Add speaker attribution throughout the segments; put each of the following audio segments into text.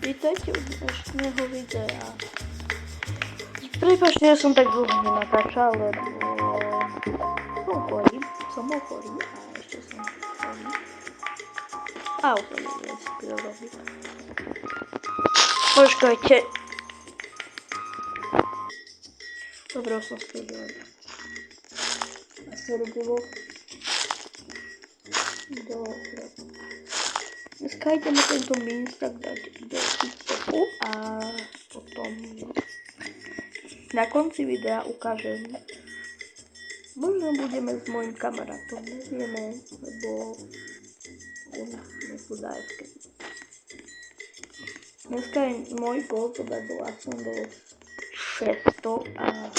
Speaker 1: Vítajte u dnešného videa. Prepáčte, ja som tak dlho nenatáčal, lebo som ochorý a ešte som chorý. A už som neviem si robiť. Počkajte. Dobre, už som spredil. A sa robilo. Dobre. Dneska ideme tento minsk dať do TikToku a potom na konci videa ukážem. Možno budeme s mojim kamarátom, nevieme, lebo on nepodá FK. Dneska je môj gól, to bola som do 600 a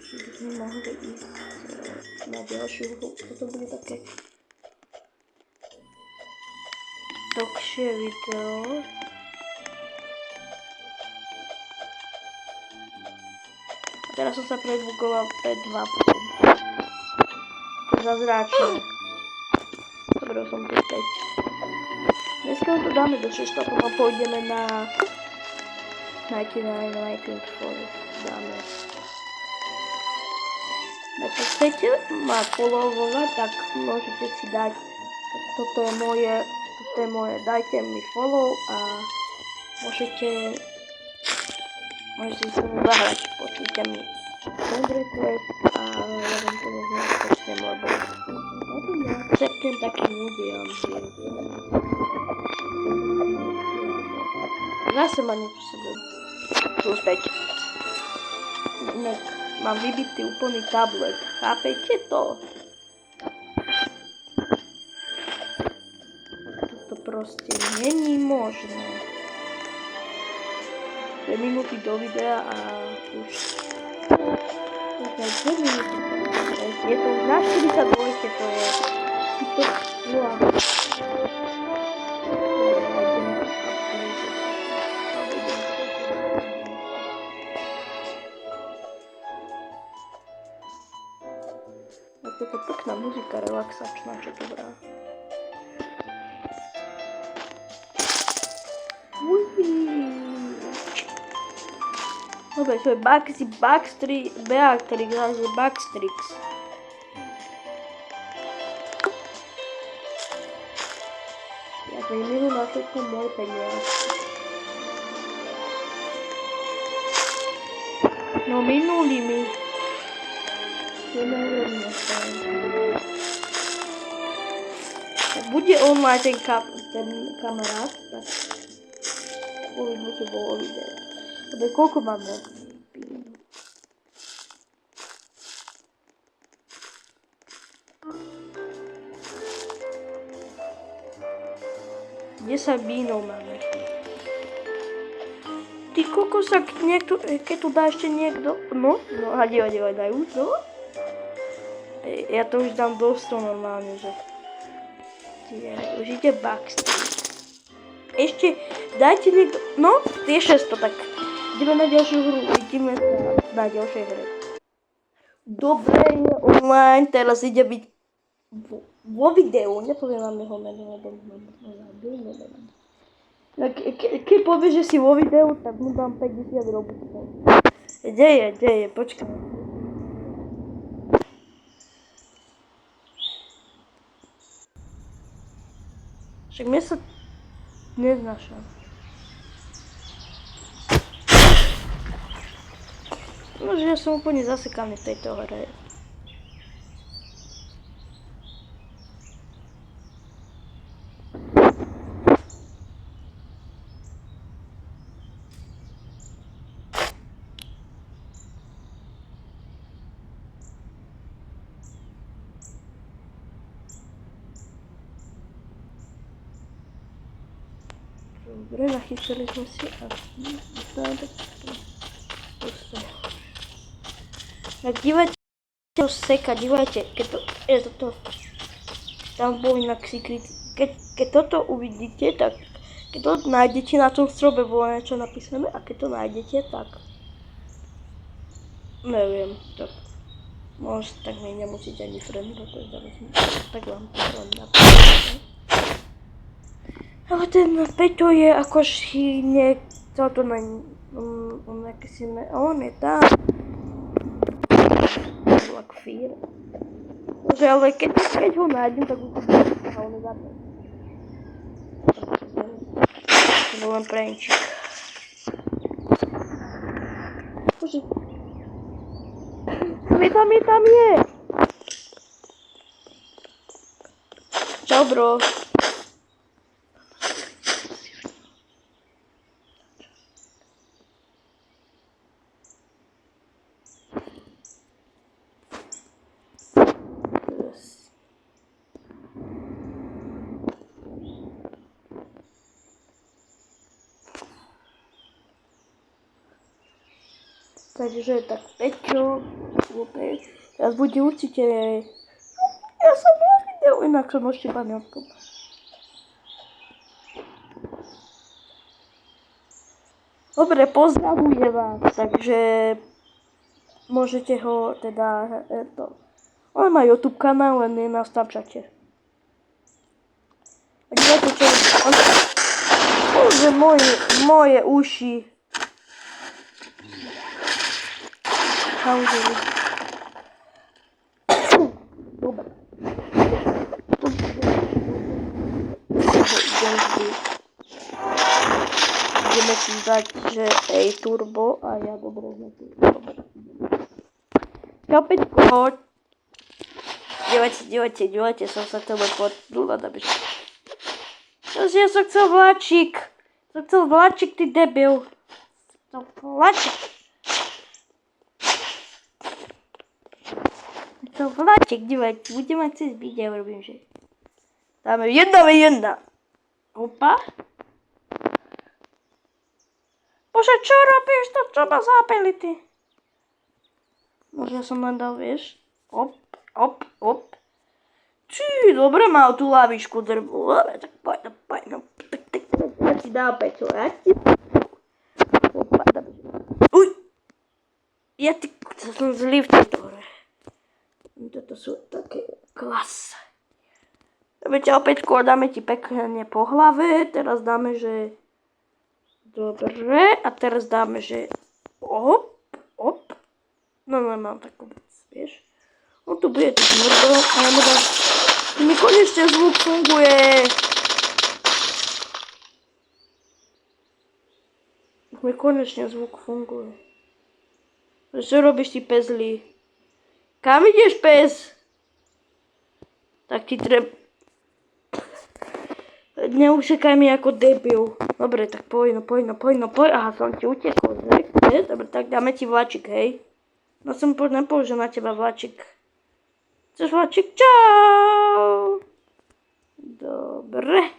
Speaker 1: by sme mohli ísť na ďalšiu hru. Toto bude také dlhšie video. A teraz som sa predbukoval P2. To je zázračné. Dobre, som tu 5. Dneska to dáme do 6 a potom pôjdeme na 99 Lightning Forest. Dáme. Ak chcete ma followovať, tak môžete si dať. Toto je moje, dajte mi follow a môžete sa mi zahrať, počujte mi friend request a ja vám to možno počnem, lebo ja akceptujem taký ľudia. Zase ma niečo sebe súspäť. Inak mám vybitý úplný tablet, chápete to? Proste není možné. 2 minúty do videa a už 2 minúty. Je to už na 42, to je to je pekná muzika, relaxačná, čo dobrá. Dobre, to je Backstrix, Backstrix. Ja to milujem na všetko moje peniaze. No minuli mi. Bude online ten kamarát, tak uvidíme, čo bolo video. Dobre, koľko máme? 10 bínov máme. Ty kokos, keď tu dá ešte niekto, no, dajú to. Ja to už dám dosť normálne, že už ide Backstrix. Ešte dajte niekto, no, tie 600, tak ideme na ďalšiu hru, vidíme sa na ďalšej hre. Dobre, je online, teraz ide byť vo videu, nepoviem vám jeho meno, lebo keď povie, že si vo videu, tak mu dám 50 robotov. Kde je, počkaj. Však mne sa neznášam. No, že ja som úplne zasekaný v tejto hre. Dobre, nachytili sme si a tak dívajte to seka, dívajte, keď to je toto, tam bol inak secret, keď toto uvidíte, tak keď to nájdete na tom strobe, bolo niečo napísané a keď to nájdete, tak neviem, tak možno tak mi nemusíte ani friend request, tak vám to len napísať. Ale ten Peťo je ako šínek, co to na on jakýsi on je tam. Lakfír. Že ale keď ho nájdem, tak už a on je zabil. To bol len prančík. Bože. Tam je. Čau, bro. Takže tak Peťo, teraz bude určite, ja som mal video, inak som ešte pamiatku. Dobre, pozdravujem vás, takže môžete ho teda, on má YouTube kanál, len je na Snapchate. A dívajte, čo on, bože, moje uši. Pauzy. Dobre. Ideme si dať, že ej turbo a ja dobre dobre. Čau Peťko. Dívajte, som sa chcel podľúvať, aby som... Ja som chcel vláčik, ty debil. Vláčik, dívajte, budeme cez video, robím, že... Dáme jedna. Opa. Bože, čo robíš to? Čo ma zápeli ty? Možno som len dal, vieš. Op. Či, dobre mal tú lavičku drbu. Dobre, tak poď. Ja ti dám, Peťo, ja ti... Opa, dobre. Uj! Ja ty... To som zlý v tejto hre. Toto sú také klasy. Dobre, ťa Peťko, dáme ti pekne po hlave. Teraz dáme, že... Dobre, a teraz dáme, že... Op. No, mám takú vec, vieš. On tu bude tak mrdo, a ja mu dám... Mi konečne zvuk funguje. Mi konečne zvuk funguje. Čo robíš ty pezlí? Kam ideš, pes? Tak ti treba... Neusekaj mi ako debil. Dobre, tak poď. Aha, som ti utekol, že? Dobre, tak dáme ti vláčik, hej? No som nepoužil na teba vláčik. Chceš vláčik? Čau! Dobre.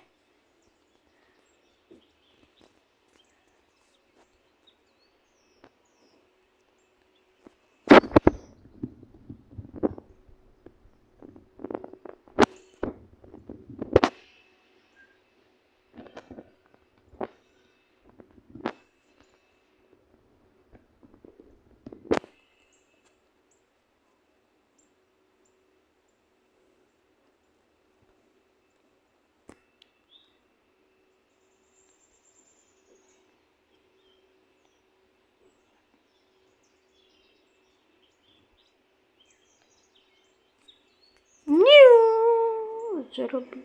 Speaker 1: Čo robí?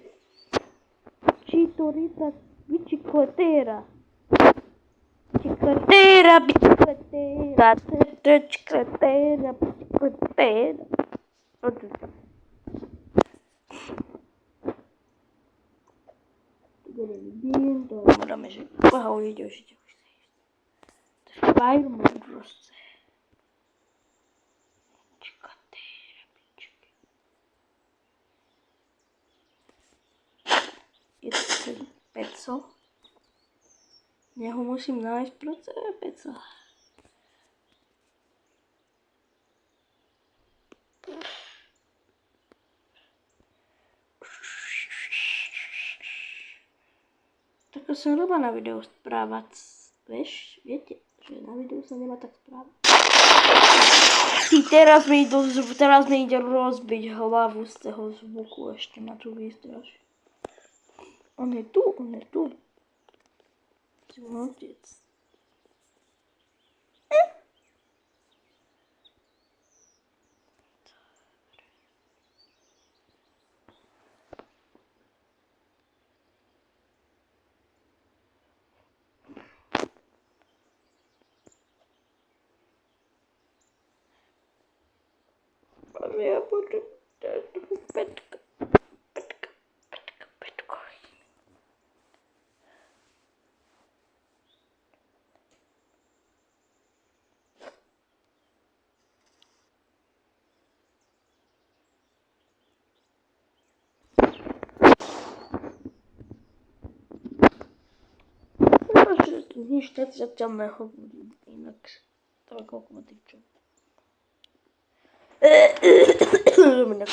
Speaker 1: Čitorita, bicicletera. Bicicletera. Dáme, že koho ide už. Fire modrost. Je to peco. Ja ho musím nájsť, proč je peco. Tak som robila na videu správať. Vieš, viete, že na videu sa nemá tak správať. Teraz mi ide rozbiť hlavu z toho zvuku, ešte ma tu vystraší. On je tu, on je tu. Молодец. Я буду петка. Нищо за темного буде, інакше так автоматично. Мене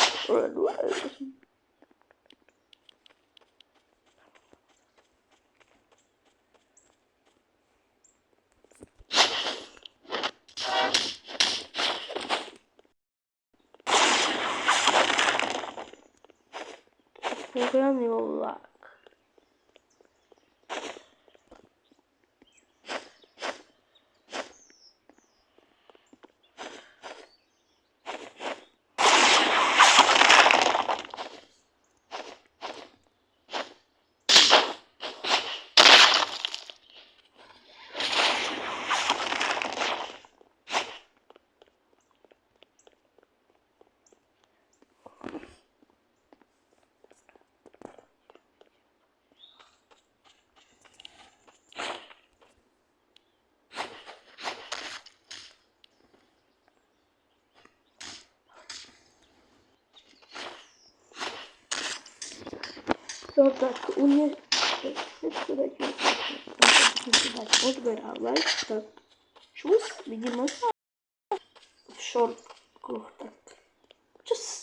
Speaker 1: програмний лак. Так, у меня отбиралась. Так, чувств, видимо, в шортках. Так. Чувств.